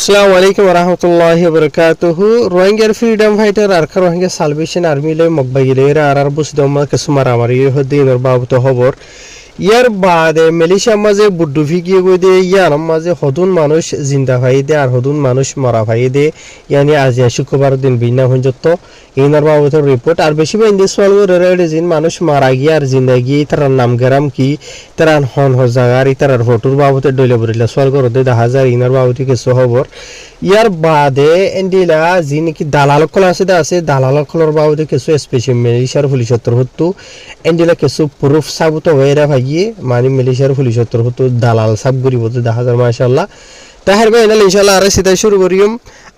আসসালামু আলাইকুম ওরহামতুল্লাহি ওয়াবারাকাতুহু রোহিঙ্গার freedom fighter আর Rohingya salvation army লে মকবাগিলেরা আর বুসদমা কিছু মারামারি হদিনের বাবত খবর ইয়ার বাদে মালয়েশিয়া মাঝে বুড্ডুফি গিয়ে গই দে ইয়ার মাঝে হদুন মানুষ জিন্দা ভাই দে আর হদুন মানুষ মরা ভাই দে ইয়ানি আজ শুক্রবার দিন বিনা হঞ্জত ইনার বাবত রিপোর্ট আর বেশি বা ইন্ডিয়া সোয়াল রেড জিন মানুষ মারা গিয়ে আর জিন্দাগি তার নাম গেরাম কি তার হন হ জাগার তার ফটোর বাবত ডইলে বরিলা সোয়াল করে দে 10,000 ইনার বাবত কিছু খবর ইয়ার বাদে এন্ডিলা যি নাকি দালাল কল আছে দালাল কলর বাবদে কিছু স্পেশাল মালয়েশিয়ার পুলিশত্তর হতো এন্ডিলা কিছু প্রুফ সাবুত হয়েরা ভাইয়ে মানে মালয়েশিয়ার পুলিশত্তর হতো দালাল সাব গরিব 10,000 মাশাআল্লাহ তাহের ভাই না ইনশাআল্লাহ আর সিধা শুরু করিম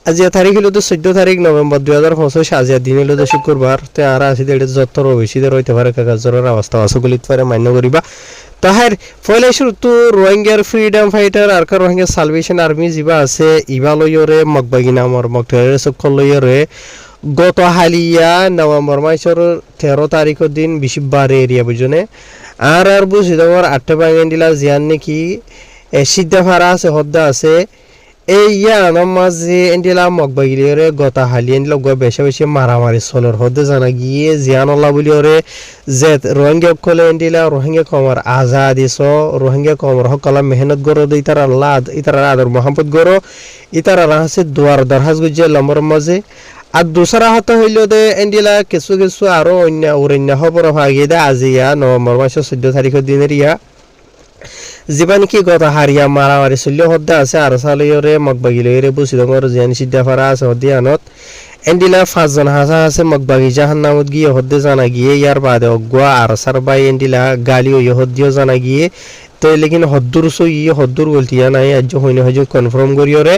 আজিয়া তারিখ হলো তো 14 তারিখ নভেম্বর 2025 আজিয়া দিন হলো তো শুক্রবার তে আর আসি দেড় যত্তর বেশি দের হইতে পারে কাগজের অবস্থা আসগুলিত পারে মান্য করিবা তাহের ফলে শুরু তো রোহিঙ্গার ফ্রিডম ফাইটার আর রোহিঙ্গা সালভেশন আর্মি যিবা আছে ইবালয়রে মকবাগি নামৰ মকটেৰে সকলয়রে গত হালিয়া নভেম্বর মাসের 13 তারিখের দিন বিশিবারে এরিয়া বুঝনে আর বুঝি তোমার 8 বাঙ্গেন দিলা জিয়ান নাকি সিদ্ধা ফারা আছে হদ্দা আছে এই ইয়ানোর মাঝে এন্ডিলা মকবাগিলেরে গতা হালিয়েন লগ বেশি বেশি মারামারি চলর হদে জানা গিয়ে জিয়ানল্লাহ বলিওরে যে রোহিঙ্গা কলে এন্ডিলা রোহিঙ্গা কমর আজাদিস রোহিঙ্গা কমর হকলা মেহনত গরো দে ইতার আল্লাহ ইতার আদর মোহাম্মদ গরো ইতার আছে দুয়ার দরহাজ গুজে লম্বর মাঝে আর দুসরা হাত হইল দে এন্ডিলা কিছু কিছু আরো অন্য খবর ভাগিয়ে দে আজিয়া নভেম্বর মাসের 14 তারিখের দিনের ইয়া জীবান কি কথা হারিয়া মারামারি চল্য হদ্দা আছে আর চালয়রে মকবাগিলরে বুসিদঙর জিয়ানি সিদ্ধা ফারা আছে হদিয়ানত এন্ডিলা 5 জন হাসা আছে মকবাগি জাহান্নামত গিয়ে হদ্দে জানা গিয়ে ইয়ার বাদে অগুয়া আর সারবাই এন্ডিলা গালিও হদ্দিও জানা গিয়ে তো লেকিন হদ্দুর সই হদ্দুর বলতিয়া নাই আজ হইনে হইজ কনফার্ম করিওরে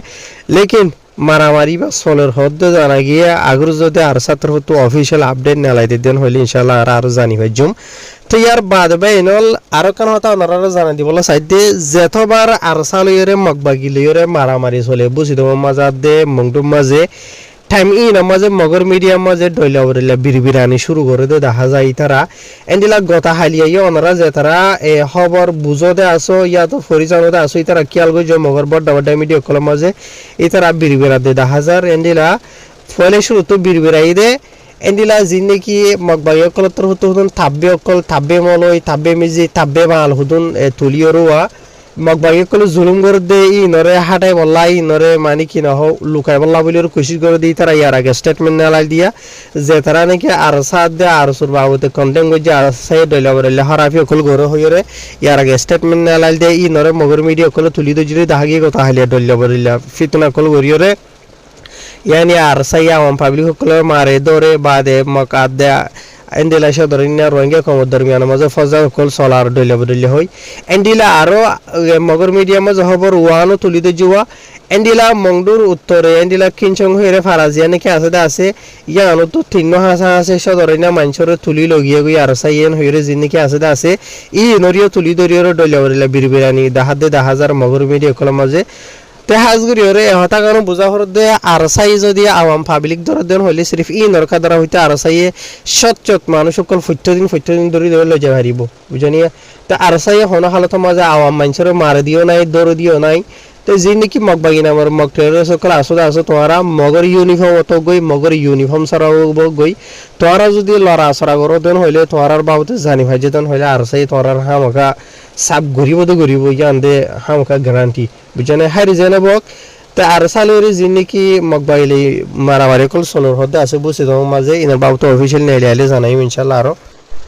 লেকিন মারামারি বা সলের হদ্দে জানা গিয়ে আগর যদি আর ছাত্র হতো অফিসিয়াল আপডেট নেলাইতে দেন হইলে ইনশাআল্লাহ আর জানি ভাইজুম তো ইয়ার বাদ বাইনল আরো কান হতা ওনারা জানা দিবলা সাইডে যেতবার আর সালয়রে মকবাগিলয়রে মারামারি চলে বুঝি দম মাজাদ দে মংডুম মাঝে টাইম ইন মাঝে মগর মিডিয়াম মাঝে ডইলা বরিলা বিরবিরানি শুরু করে দে দেখা যায় তারা এন্ডিলা গতা হালিয়াই ওনারা যে তারা খবর বুঝতে আসো ইয়া তো পরিচালনাতে আসো তারা কিয়াল গই যে মগর বড় বড় মিডিয়া কলম মাঝে তারা বিরবিরা দে 10,000 এন্ডিলা ফলে শুরু তো বিরবিরাই দে এন্ডিলা জিন্দেকি মকবাগি অকলতর হুতুন থাব্বে মলই থাব্বে মিজি থাব্বে মাল হুতুন তুলিয়রুয়া মকবাগি অকল জুলুম করে দে ই নরে হাটাই বল্লা ই নরে মানে কি না হোক লুকাই বল্লা বলিওর কোশিশ করে দিই তারা ইয়ার আগে স্টেটমেন্ট নালাই দিয়া যে তারা নাকি আর সাথ দে আর সুর বাবুতে কন্টেম গই যে আর সাই ডইলা বলে হরাফি অকল গরে হইরে ইয়ার আগে স্টেটমেন্ট নালাই দে ই নরে মগর মিডিয়া অকল তুলি দে জুরি দাহাগি কথা হালিয়া ডইলা বলিলা ফিতনা কল গরিয়রে यानी আর সাইয়া আম পাবলিক সকলের মারে দরে বাদে মকাদ দে এন্ডিলা সদরিনা রোহিঙ্গা কমর দরমিয়ান মাঝে ফজল কল সোলার ডইলে হই এন্ডিলা আরো মগর মিডিয়া মাঝে খবর ওয়ানো তুলিতে জুয়া এন্ডিলা মংডুর উত্তরে এন্ডিলা কিনচং হইরে ফারাজিয়া নাকি আছে ইয়ানো তো তিন হাসা আছে সদরিনা মানসরে তুলি লগিয়ে গই আর সাইয়েন হইরে জিন নাকি আছে ই নরিও তুলি দরিয়র ডইলা বিরবিরানি 10,000 মগর মিডিয়া কল মাঝে তে হাজগুরিওরে হতা কারণ বুঝা হর দে আর সাই যদি আওয়াম পাবলিক ধর দেন হইলে সিরিফ ই নরকা দ্বারা হইতে আর সাইয়ে সচ্চত মানুষ সকল ফত্যদিন ধরে লজা হারিব বুঝানি তে আর সাই হন হালত মাঝে আওয়াম মানুষের মারে দিও নাই দৌড় দিও নাই তো যে নাকি মকবাগি নামের মকটের সকল আসো তোমরা মগর ইউনিফর্ম অত গই মগর ইউনিফর্ম সারাও গই তোমরা যদি লড়া সরা করো দেন হইলে তোমরার বাবতে জানি ভাই যেতন হইলে আর সাই তোমরার হামকা সাব গরিব ইয়ান দে হামকা গ্যারান্টি বুঝানে হারি জেনে বক তে আর সালের জিনিকি মকবাইলি মারামারি কল সোলর হতে আছে বুঝি তোমার মাঝে ইনার বাবতে অফিসিয়াল নেলে জানাই ইনশাআল্লাহ আরো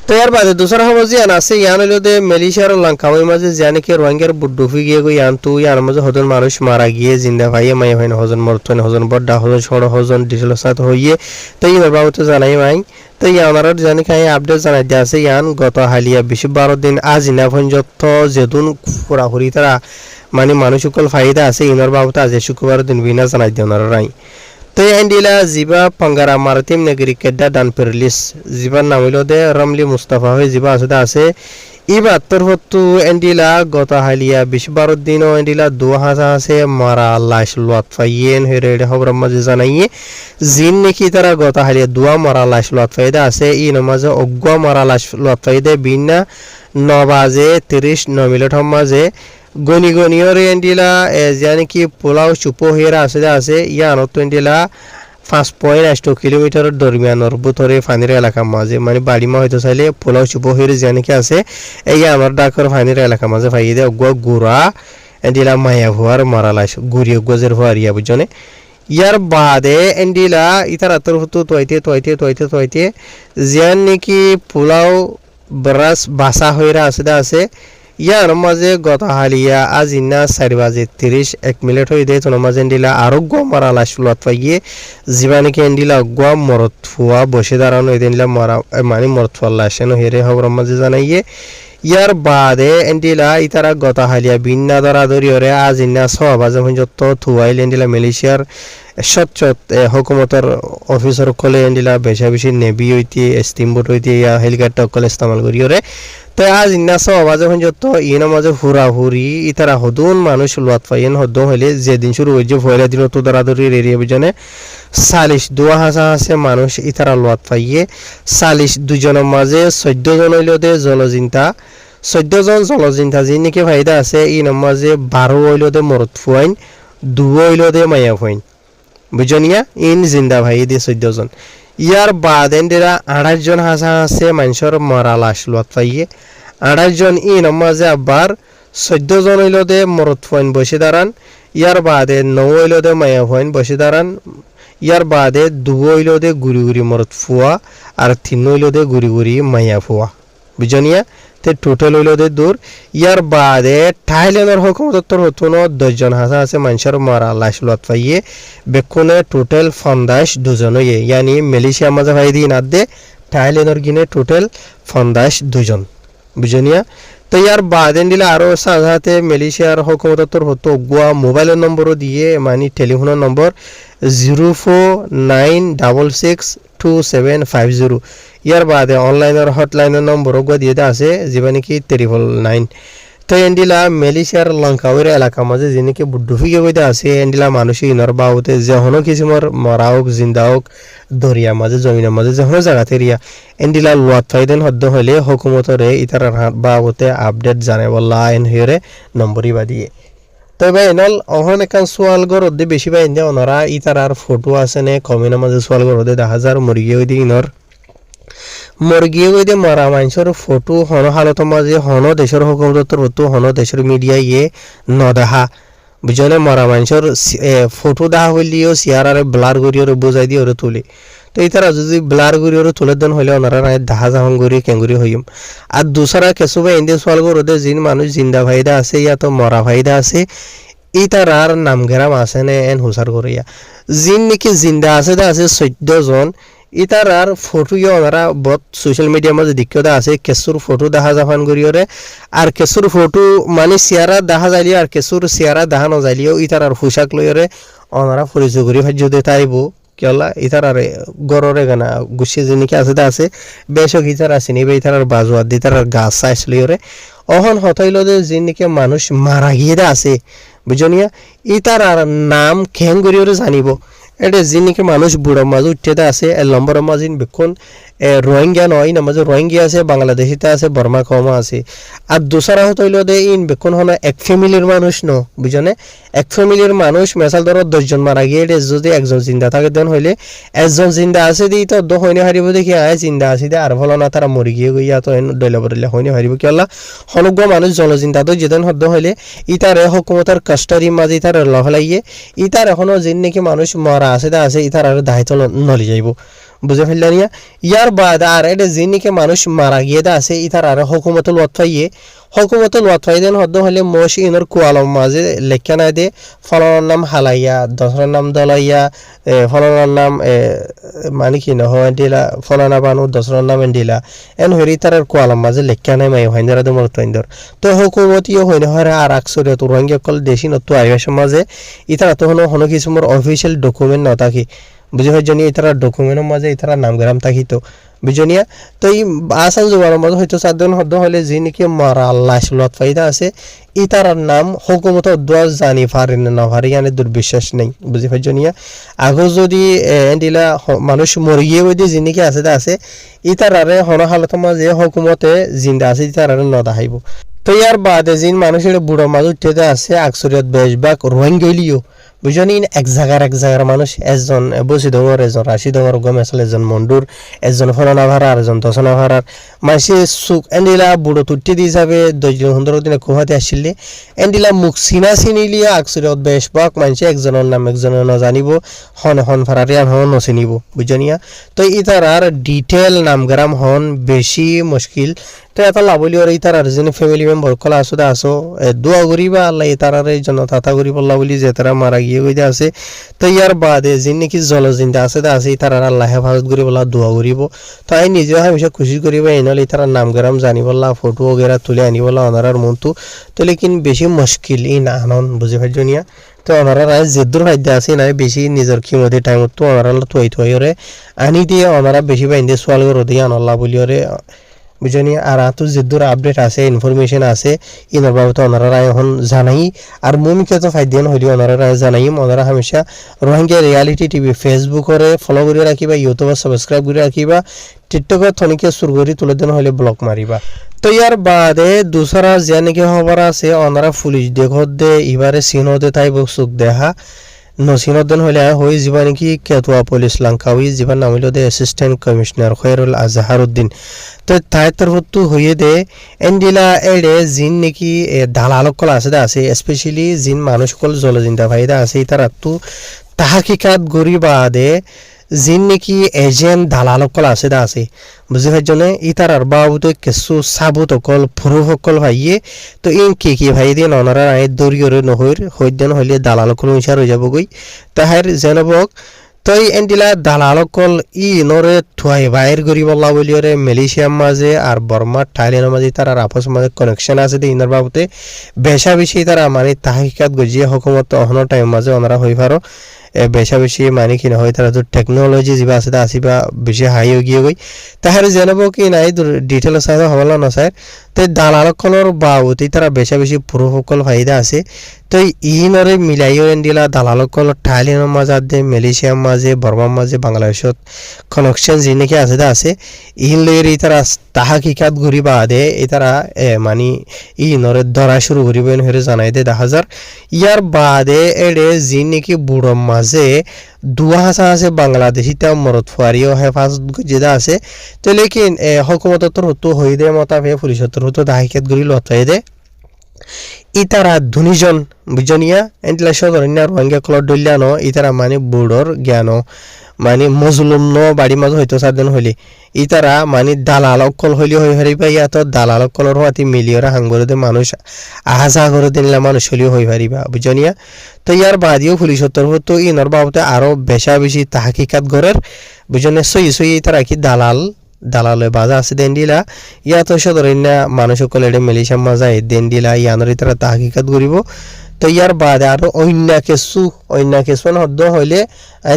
তো এর বাদে দুসরা খবর জিয়ান আছে ইয়ান হইলো দে মালয়েশিয়ার লঙ্কাওই মাঝে জানে কি রোহিঙ্গার বুড্ডুফি গিয়ে গই ইয়ান তু ইয়ার মাঝে হজন মানুষ মারা গিয়ে জিন্দা ভাইয়ে মাই হয় না হজন মরতন হজন বড় হজন ছোট হজন ডিটেল সাথে হইয়ে তো ইনার বাবতে জানাই মাই তো ইয়ানার জানি খাই আপডেট জানাই দিয়া আছে ইয়ান গত হালিয়া 12 দিন আজ না পর্যন্ত যেদুন পুরাপুরি তারা মানে মানুষ সকল ফায়দা আছে ইনার বাবতে আজ শুক্রবার দিন বিনা জানাই দিয়া ওনারা রাই তো এন্ডিলা জিবা পাঙ্গারা মারতিম নগরী কেডা ডান পেরলিস জিবার নাম হইল দে রমলি মুস্তাফা হয়ে জিবা আছে ইবা তোর হতো এন্ডিলা গত হালিয়া 12 দিন এন্ডিলা 2,000 আছে মারা লাশ লট ফাইয়েন হেরে খবর মাঝে জানাইয়ে জিন নাকি তারা গত হালিয়া দুয়া মারা লাশ লট ফায়দা আছে ই নমাজে অগুয়া মারা লাশ লট ফায়দা বিনা 9 বাজে 39 মিনিট মাঝে গনি গনিয়রে এন্ডিলা জানি কি পোলাও চুপো হেরা আছে ইয়ানত এন্ডিলা 5.8 কিলোমিটার দরমিয়ানর বুতরে ফানির এলাকা মাঝে মানে বাড়ি মা হয়তো চাইলে পোলাও চুপো হেরে জানি কি আছে এই আমার ডাকর ফানির এলাকা মাঝে ফাইয়ে দে গুড়া এন্ডিলা মায়া ভুয়ার মারালাস গুড়িয়ে গজের ভুয়ারিয়া বুঝনে ইয়ার বাদে এন্ডিলা ইতার আতর হতো তোয়াইতে জিয়ান নাকি পোলাও ব্রাস বাসা হইরা আছে ইয়ার মাঝে গত হালিয়া আজ ইন্না 4:30 হয়ে দেয় তোর মাঝে এন্ডিলা আরো মারা লাশ লত পাইয়ে জীবা নাকি এন্ডিলা মরত ফুয়া বসে দাঁড়ানো এদিনলা মারা মানে মরত ফুয়া লাশে হেরে খবর মাঝে জানাইয়ে ইয়ার বাদে এন্ডিলা ইতারা গত হালিয়া বিন্না দরাদরি ওরে আজ ইন্না 6 পর্যন্ত থুয়াইল এন্ডিলা মালয়েশিয়ার সচ্চ হুকুমতের অফিসার কলে এন্ডিলা বেশি নেভি হইতে স্টিমবোট হইতে ইয়া হেলিকপ্টার কলে ইস্তেমাল করি ওরে তো আজ ইন্না 6 পর্যন্ত ইনা মাঝে হুরি ইতারা হদুন মানুষ লুয়াত পাইয়েন হদ হইলে যেদিন শুরু হয়েছে ফয়লা দিন তো দরাদরি এরিয়া বিজনে 42 আছে মানুষ ইতারা লুয়াত পাইয়ে 42 জনের মাঝে 14 জন হইল দে জলজিন্তা 14 জন জলজিন্তা যি নাকি ফায়দা আছে ই নামাজে 12 হইল দে মরত ফুয়াইন 2 হইল দে মায়া ফুয়াইন বুঝনিয়া ইন জিন্দা ভাই দে 14 জন ইয়ার বাদ এন্ডেরা 28 জন আছে মানুষের মরা লাশ লুয়াত পাইয়ে 28 জন ই নামাজে আবার 14 জন হইল দে মরত ফুয়াইন বসে দাঁড়ান ইয়ার বাদে 9 হইল দে মায়া ফুয়াইন বসে দাঁড়ান ইয়ার বাদে 2 হইল দে গুড়ি মরত ফুয়া আর 3 হইল দে গুড়ি মায়া ফুয়া বুঝনিয়া তে টোটাল হইল দে দূর ইয়ার বাদে থাইল্যান্ডের হুকুমতর হতুন 10 জন আছে মানুষের মারা লাশ লুয়াত পাইয়ে বেকুনে টোটাল 52 জন হইয়ে ইয়ানি মালয়েশিয়া মাঝে ভাই দিন আদে থাইল্যান্ডের গিনে টোটাল 52 জন বুঝনিয়া তো ইয়ার বাদে দিলে আরো সাজাতে মালয়েশিয়ার হুকুমতর হতো গোয়া মোবাইলের নম্বরও দিয়ে মানে টেলিফোনের নম্বর 049662750 ইয়ার বাদে অনলাইনের হটলাইনের নম্বরও গোয়া দিয়ে আছে যেবা নাকি 999 তো এন্ডিলা মালয়েশিয়ার লঙ্কাওয়ের এলাকা মাঝে যে নাকি বুড্ডুফিকে বইতে আছে এন্ডিলা মানুষ ইনর বাবুতে যখনও কিসিমর মরা হোক জিন্দা হোক দরিয়া মাঝে জমিনের মাঝে যখন জায়গাতে রিয়া এন্ডিলা লুয়াত ফাইদেন হদ্দ হইলে হুকুমতরে ইতার বাবুতে আপডেট জানে বললা এন হিরে নম্বরই বা দিয়ে তবে এনল অহন একান সোয়াল গরদে বেশি পাই দে ওনারা ইতার আর ফটো আছে নে কমেন্টের মাঝে সোয়াল গরদে 10,000 মুরগি হই দি ইনর মুরগি হই দে মারা মানুষের ফটো হন হালত মাঝে হন দেশের হুকুমতর হতো হন দেশের মিডিয়া ইয়ে নদেহা বুঝলে মরা মানুষের ফটো দেখা হইলিও শেয়ার আর ব্লার করি ওরে বুঝাই দিয়ে ওরে তুলি তো ইতারা যদি ব্লার করি ওরে তুলে দেন হইলে ওনারা নাই দেখা যাহন করি কেঙ্গুরি হইম আর দুসরা কেসুবা ইন্ডিয়া সোয়াল করতে জিন মানুষ জিন্দা ভাইদা আছে ইয়া তো মরা ভাইদা আছে ইতারার নাম গেরাম আছে নে এন হুসার করিয়া জিন নাকি জিন্দা আছে 14 জন ইতারার ফটো ইয়ে ওনারা বহুত সোশ্যাল মিডিয়ার মধ্যে দেখিও আছে কেসুর ফটো দেখা যাফান করিওরে আর কেসুর ফটো মানে চেহারা দেখা যাইলিও আর কেসুর চেহারা দেখা নযাইলিও ইতারার পোশাক লইরে ওনারা পরিচয় করি ভাজ্য দে তাইব কেলা ইতারার গররে গানা গুছিয়ে যে নাকি আছে বেশক ইতার আছে নিবে ইতারার বাজুয়াত ইতারার গাছ সাইজ লইরে অহন হতাইল যে যে নাকি মানুষ মারা গিয়ে আছে বুঝনিয়া ইতারার নাম খেং করিওরে জানিব এটা যিনিকে মানুষ বুড়ো মাঝ উঠতে আছে লম্বর মাঝিন বেক্ষণ রোহিঙ্গা নয় না মাঝে রোহিঙ্গা আছে বাংলাদেশিতে আছে বর্মা কমা আছে আর দোসরা হইল দে ইন বেক্ষণ হলো এক ফ্যামিলির মানুষ ন বুঝনে এক ফ্যামিলির মানুষ মেসাল ধরো 10 জন মারা গিয়ে যদি একজন জিন্দা থাকে দেন হইলে একজন জিন্দা আছে দি তো হইনে হারিব দেখি আয় জিন্দা আছে দে আর ভালো না তারা মরি গিয়ে গইয়া তো ডইলা বদলে হইনে হারিব কি আল্লাহ হনগ্য মানুষ জলজিন্দা তো যেদিন হদ্দ হইলে ইতারে হুকুমতের কাস্টারি মাঝে ইতারে লহলাইয়ে ইতার এখনো জিন নাকি মানুষ মরা আছে ইতার আর দায়িত্ব নলি যাইব বুঝে ফেললানিয়া ইয়ার বাদ আর এটা যিনিকে মানুষ মারা গিয়ে আছে ইতার আর হুকুমতে লোয়াত ফাই দেন হদ্দ হলে মোশ ইনর কুয়ালম মাঝে লেখা নাই দে ফলনার নাম হালাইয়া দশরার নাম দলাইয়া ফলনার নাম মানে কি না হয় দিলা ফলনা বানু দশরার নাম দিলা এন হরি তার কুয়ালম মাঝে লেখা নাই মাই হাইন্দারা দে মরত হাইন্দর তো হুকুমতিও হইনে হয় আর আকসরে তো রোহিঙ্গা কল দেশি নতো আইবাস মাঝে ইতারা তো হনো কিছু মোর অফিসিয়াল ডকুমেন্ট ন থাকি বুঝে হয় জানি ইতারা ডকুমেন্টের মাঝে ইতারা নামগ্রাম থাকিতো বুঝনিয়া তো এই আসান জোয়ার মাঝে হয়তো সাধারণ হদ্দ হলে যে নাকি মারা লাশ লত ফাইদা আছে ইতার নাম হুকুমত দোয়া জানি পারেন না পারে ইয়ানে দুর্বিশ্বাস নেই বুঝে হয় জানিয়া আগো যদি এন্ডিলা মানুষ মরিয়ে ওইদি যে নাকি আছে ইতারারে হন হালত মাঝে হুকুমতে জিন্দা আছে ইতারারে ন দেখাইব তো ইয়ার বাদে যিন মানুষের বুড়ো মাছ উঠতে আছে আকসরিয়ত বেশভাগ রোহিঙ্গা বুঝনি এক জায়গার মানুষ একজন বসি ডঙর একজন রাশি ডঙর গম আসলে একজন মন্ডুর একজন ফলানা ভাড়া আর একজন দশনা ভাড়ার মাসে সুখ এন্ডিলা বুড়ো তুটি দি যাবে 10 দিন 15 দিনে কুহাতে আসলে এন্ডিলা মুখ চিনা চিনিলিয়া আকসরিয়ত বেশভাগ মানুষ একজনের নাম একজনের নজানিব হন হন ভাড়ারিয়ান হন নচিনিব বুঝনিয়া তো ইতারার ডিটেল নামগ্রাম হন বেশি মুশকিল তো এটা লাভলি আর ইতার আর যেন ফ্যামিলি মেম্বার কলা আসো আসো দোয়া করিবা আল্লাহ ইতারার এই জন্য তাতা করিব লাভলি যে তারা মারা গিয়ে গইতে আছে তো ইয়ার বাদে যিন নাকি জলজিন্দা আছে ইতারার আল্লাহ হেফাজত করিব দোয়া করিব তো আই নিজেও হামেশা খুশি করিব এনলে ইতারার নামগ্রাম জানিবলা ফটো वगैरह তুলে আনিবলা অনারার মনতু তো লেকিন বেশি মুশকিল ই না আনন বুঝে ভাইজনিয়া তো ওনারা যেদুর ফায়দা আছে নাই বেশি নিজের ক্ষমতা টাইমত তো ওনারা তুই ওরে আনি দিয়ে ওনারা বেশি বাইন্দে সোয়াল করে দিয়ে আনল্লা বলি ওরে বুঝনি আর তো যেদুর আপডেট আছে ইনফরমেশন আছে ইনর বাবদ ওনারা এখন জানাই আর মুমিকে তো ফায়দান হইলি ওনারা জানাই ওনারা হামেশা রোহিঙ্গা রিয়ালিটি টিভি ফেসবুকরে ফলো করে রাখিবা ইউটিউবে সাবস্ক্রাইব করে রাখিবা টিকটকে থনিকে সুর করে তুলে দেন হইলে ব্লক মারিবা তো ইয়ার বাদে দুসরা যে নাকি খবর আছে ওনারা পুলিশ দেখত দে এবারে সিনদে তাই সুখ দেখা নসিনদ্দিন হইলে হয়ে যাবা নাকি কেতুয়া পুলিশ লাঙ্কাউই যাবার নাম হইল দে অ্যাসিস্ট্যান্ট কমিশনার খৈরুল আজহারউদ্দিন তো তাই তরফতো হয়ে দে এন্ডিলা এড়ে জিন নাকি দালালকল আছে স্পেশালি জিন মানুষকল জলজিন্দা ভাইদা আছে তারা তো তাহাকিকাত গরি বাদে জিন নাকি এজেন্ট দালালকল আছে বুঝি ভাইজনে ইতারার বাবুতে কিছু সাবুত অকল ফুরুফ অকল ভাইয়ে তো ইন কি ভাই দিয়ে ননারা আয় দরিয়রে নহর হইদেন হইলে দালালকল মিশার হয়ে যাবগই তাহার জেনবক তই এন্ডিলা দালালকল ই নরে থুয়াই বাইর গরিবল্লা বলিয়রে মালয়েশিয়ার মাঝে আর বর্মা থাইল্যান্ডের মাঝে তারা আপস মাঝে কানেকশন আছে দে ইনার বাবুতে বেশা বেশি তারা মানে তাহাকিকাত গজিয়ে হকুমত অহন টাইম মাঝে ওনারা হই পারো বেশা বেশি মানে কি না হয় তারা তো টেকনোলজি যা আছে আসিবা বেশি হাই হয়ে গিয়ে গই তাহার জানাব কি নাই ডিটেল চাই হবলা নচাই তো দালালকলর বাবুতেই তারা বেশা বেশি পুরুষসকল ফায়দা আছে তো ইনরে মিলাইও এন্ডিলা দালালকল থাইল্যান্ডের মাঝে দে মালয়েশিয়ার মাঝে বর্মার মাঝে বাংলাদেশত কানেকশন যে নাকি আছে ইন লইরে তারা তাহাকিকাত ঘুরি বাদে তারা মানে ইনরে ধরা শুরু করিব হয়ে জানাই দে 10,000 ইয়ার বাদে এড়ে যে নাকি বুড়ো মাঝে দুয়া হাসা আছে বাংলাদেশি তা মরদ ফুয়ারিও হেফাজত যেটা আছে তো লেকিন হকুমতর হতো হই দে মতাবে পুলিশতর হতো দাহিকাত গরি লতাই দে ইতারা ধুনিজন বুঝনিয়া এন্টলা সদরনিয়া রোহিঙ্গা কলর ডলিয়ানো ইতারা মানে বুড়োর জ্ঞান মানে মজলুম ন বাড়ি মাঝে হয়তো সারদিন হইলে ইতারা মানে দালাল অকল হইলে হয়ে হারিবা ইয়াত দালাল অকলর হাতি মিলিয়রা হাঙ্গরে দে মানুষ আহা যাহা করে দিনলা মানুষ হলিও হয়ে হারিবা বুঝনিয়া তো ইয়ার বাদিও পুলিশতর হতো ইনর বাবতে আরো বেশা বেশি তাহাকিকাত গরের বুঝনে সই তারা কি দালালে বাজা আছে দেন্ডিলা ইয়াত সদরনিয়া মানুষ সকল এডে মালয়েশিয়ার মাঝে দেন্ডিলা ইয়ানর তারা তাহাকিকাত করিব তো ইয়ার বাদে আরো অন্য কিছু হদ্দ হইলে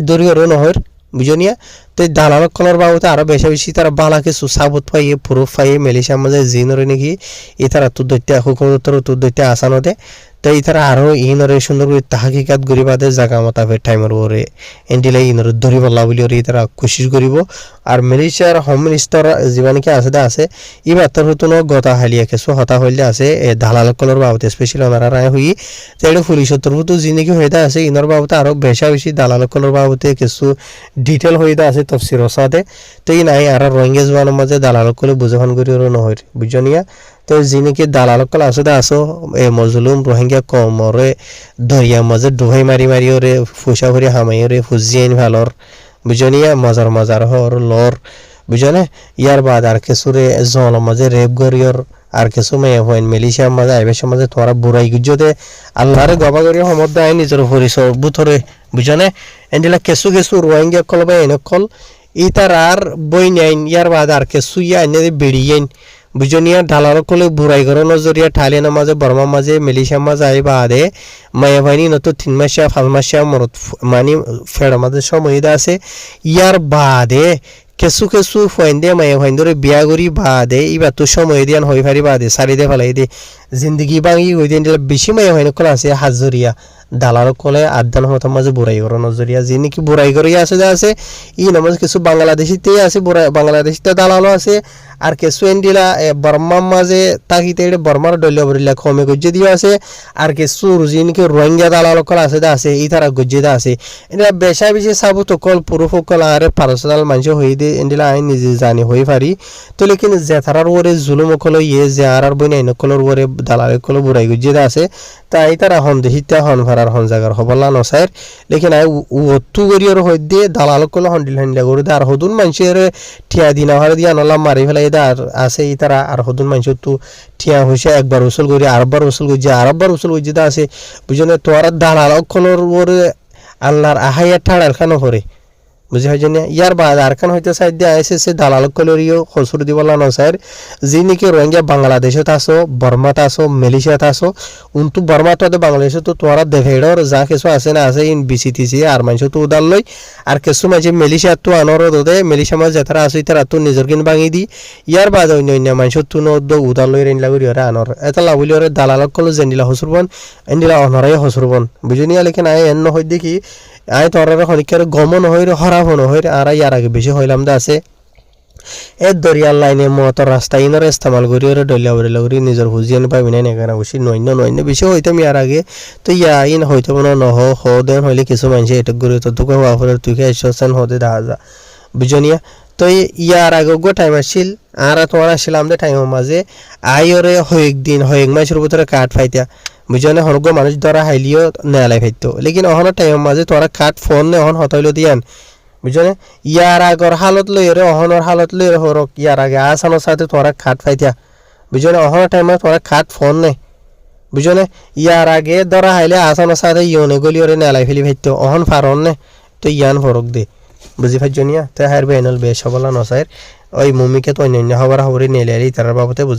দরিয়রও নহর বুঝনিয়া তো দালাল কলর বাবুতে আরো বেশি তারা বালা কিছু সাবুত পাইয়ে প্রুফ পাইয়ে মালয়েশিয়ার মাঝে জিনরে নাকি তারা তোর দৈত্য হুকুমতর তোর দৈত্য আসানতে তো তারা আরো ইনরে সুন্দর করে তাহাকিকাত করি বাদে জাগা মতাবে টাইমের ওরে এন্ডিলে ইনরে ধরি বলা বলি ওরে তারা কোশিশ করিব আর মালয়েশিয়ার হোম মিনিস্টার জীবানিকে আছে এবার তোর হতো গতা হালিয়া কিছু হতা হইলে আছে দালাল কলর বাবুতে স্পেশালি ওনারা রায় হই তেড়ে পুলিশতর হতো যি নাকি হইতা আছে ইনর বাবুতে আরো বেশি দালাল কলর বাবুতে কিছু ডিটেল হইতা আছে তফসির সাথে তো ই নাই আর রোহিঙ্গা জওয়ানের মাঝে দালাল কলে বুঝান করি ওর নহর বুঝনিয়া তো যি নাকি দালালকল আসো মজলুম রোহিঙ্গা কমরে দরিয়ার মাঝে ডুবাই মারি ওরে ফুসা ভরি হামাই ওরে ফুজিয়াইন ভালর বুঝনিয়া মজার হর লর বুঝনে ইয়ার বাদ আর কিছুরে জল মাঝে রেপ গরিয়র আর কিছু মেয়ে হইন মালয়েশিয়ার মাঝে আইবেশের মাঝে তোরা বুড়াই গুজতে আল্লাহরে গবা করিয়া সমদ আই নিজের পরিচয় বুথরে বুঝনে এন্ডিলা কিছু রোহিঙ্গা কল বা এনেকল ইতার আর বই নাইন ইয়ার বাদ আর কিছু ইয়া এনে বেড়িয়েন বুঝনিয়া ঢালার কলে বুড়াই ঘর নজরিয়া থাইল্যান্ডের মাঝে বর্মার মাঝে মালয়েশিয়ার মাঝে আই বাদে মায়া ভাইনি নতো 3 মাসিয়া 5 মাসিয়া মরত মানে ফেড় মাঝে সময় আছে ইয়ার বাদে কিছু ফাইন্দে মায়া ফাইন্দরে বিয়া করি বাদে এবার তো সময় দিয়ান হই পারি বাদে সারি দে ফেলাই দে জিন্দগি বাঙি ওই দিন বেশি মায়া ফাইন কল আছে হাজরিয়া দালাল কলে আদান হতার মাঝে বুড়াই ঘর নজরিয়া যে নাকি বুড়াই ঘরিয়া আছে ই নামাজ কিছু বাংলাদেশিতে আছে বাংলাদেশিতে দালালও আছে আর কিছু এন্ডিলা বর্মার মাঝে তাকিতে বর্মার দলীয় বরিলা কমে গজ্জে দিয়ে আছে আর কিছু রুজিনকে রোহিঙ্গা দালালকল আছে দা আছে এই তারা গজ্জে দা আছে এটা বেশা বেশি সাবু তকল পুরুষ সকল আর পার্সোনাল মানুষ হয়ে দে এন্ডিলা আইন নিজে জানি হয়ে পারি তো লেকিন যে তারার ওরে জুলুম কল ইয়ে যে আর বই নাই নকলর ওরে দালাল কল বুড়াই গজ্জে দা আছে তাই তারা হন দেহিতা হন ভাড়ার হন জায়গার হবলা নসাইর লেকিন আই অতু গরিয়র হই দিয়ে দালাল কল হন্ডিল হন্ডিলা করে দে আর হদুন মানুষের ঠিয়া দিনা হারে দিয়া নলা মারি ফেলাই দে আর আছে এই তারা আর হদুন মানুষ তো ঠিয়া হইছে একবার উসুল করি আরবার উসুল করছে আরবার উসুল করছে দা আছে বুঝনে তোর দালাল কলর ওরে আল্লাহর আহাইয়া ঠাড়াল খানো করে বুঝি হয় জানি ইয়ার বাদ আর খান হইতে সাইড দিয়ে আইসে সে দালাল কলরিও খসুর দিবলা নসাইর যি নাকি রোহিঙ্গা বাংলাদেশত আসো বর্মাত আসো মালয়েশিয়াত আসো উন্তু বর্মাত বাংলাদেশে তো তোরা দেখেডর যা কিছু আছে না আছে ইন বিসিটিসি আর মানুষ তো উদাল লই আর কিছু মাঝে মালয়েশিয়াত তো আনর দে মালয়েশিয়া মাঝ যারা আছে তারা তো নিজের কিন ভাঙি দি ইয়ার বাদ অন্য অন্য মানুষ তো নদ উদাল লই রেন লাগি ওরা আনর এটা লাগুলি ওরে দালাল কল জেনিলা হসুরবন এন্ডিলা অনরাই হসুরবন বুঝিনি লেকিন আই এন্ন হই দেখি আই তোর খনিকের গমন হইরে হরাব হইরে আর ইয়ার আগে বেশি হইলাম দা আছে এ দরিয়ার লাইনে মত রাস্তা ইনর ইস্তেমাল করি ওরে ডলিয়া বলে লগরি নিজের হুজিয়ান পাবি না নেগানা বসি নইন্য বেশি হইতাম ইয়ার আগে তো ইয়া ইন হইতে মনে নহ হ দেন হইলে কিছু মানুষ এটা করে তো তোকে হওয়া ফলে তুই এসেছেন হতে দেখা যা বুঝনিয়া তো ইয়ার আগে গো টাইম আসছিল আর তোমার আসছিলাম দে টাইমের মাঝে আই ওরে হয়েক দিন হয়েক মাসের ভিতরে কাঠ ফাইতা বুঝনে হরগ মানুষ ধরা হাইলিও নেলাই ফাইতো লেকিন অহনের টাইমের মাঝে তোরা কাঠ ফোন নে অহন হতাইলো দিয়ান বুঝনে ইয়ার আগর হালত লই রে অহনের হালত লই রে হরক ইয়ার আগে আসানোর সাথে তোরা কাঠ ফাইতা বুঝনে অহনের টাইমে তোরা কাঠ ফোন নে বুঝনে ইয়ার আগে ধরা হাইলে আসানোর সাথে ইয়নে গলি ওরে নেলাই ফেলি ফাইতো অহন ফারন নে তো ইয়ান ফরক দে বুঝি ফাইজনিয়া তে হার বেনল বে সবলা নসাইর ওই মুমিকে তো অন্য হবার হবরে নেলে তার বাবতে বুঝে